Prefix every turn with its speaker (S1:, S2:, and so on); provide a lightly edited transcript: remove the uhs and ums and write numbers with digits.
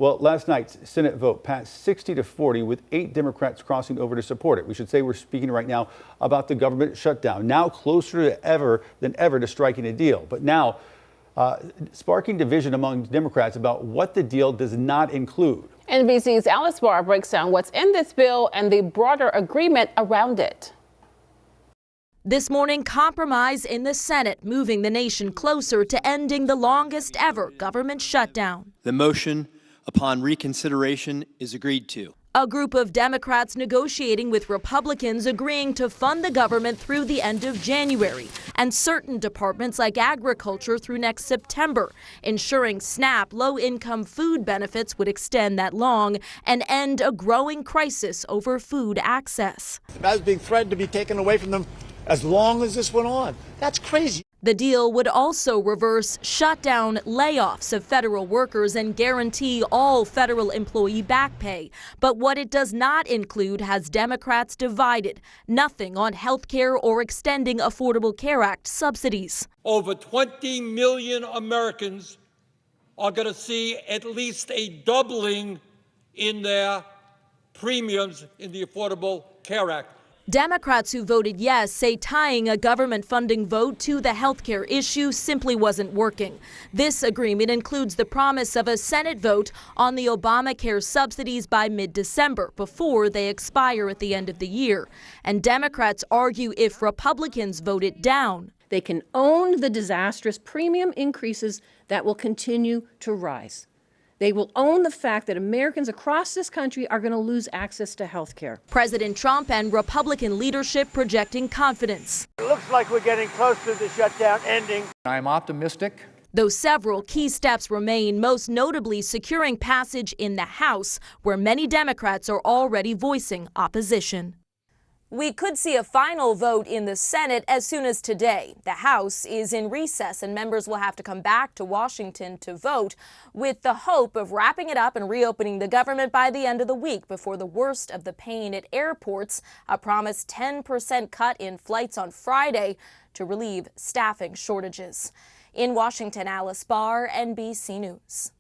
S1: Well, last night's Senate vote passed 60-40 with 8 Democrats crossing over to support it. We should say we're speaking right now about the government shutdown, now closer than ever to striking a deal. But now sparking division among Democrats about what the deal does not include.
S2: NBC's Alice Barr breaks down what's in this bill and the broader agreement around it.
S3: This morning, compromise in the Senate, moving the nation closer to ending the longest ever government shutdown.
S4: The motion upon reconsideration is agreed to.
S3: A group of Democrats negotiating with Republicans agreeing to fund the government through the end of January and certain departments like agriculture through next September, ensuring SNAP low-income food benefits would extend that long and end a growing crisis over food access.
S5: I was being threatened to be taken away from them as long as this went on. That's crazy.
S3: The deal would also reverse shutdown layoffs of federal workers and guarantee all federal employee back pay. But what it does not include has Democrats divided. Nothing on health care or extending Affordable Care Act subsidies.
S6: Over 20 million Americans are going to see at least a doubling in their premiums in the Affordable Care Act.
S3: Democrats who voted yes say tying a government funding vote to the health care issue simply wasn't working. This agreement includes the promise of a Senate vote on the Obamacare subsidies by mid-December, before they expire at the end of the year. And Democrats argue if Republicans vote it down,
S7: they can own the disastrous premium increases that will continue to rise. They will own the fact that Americans across this country are going to lose access to health care.
S3: President Trump and Republican leadership projecting confidence.
S5: It looks like we're getting close to the shutdown ending.
S8: I'm optimistic.
S3: Though several key steps remain, most notably securing passage in the House, where many Democrats are already voicing opposition. We could see a final vote in the Senate as soon as today. The House is in recess and members will have to come back to Washington to vote, with the hope of wrapping it up and reopening the government by the end of the week before the worst of the pain at airports, a promised 10% cut in flights on Friday to relieve staffing shortages. In Washington, Alice Barr, NBC News.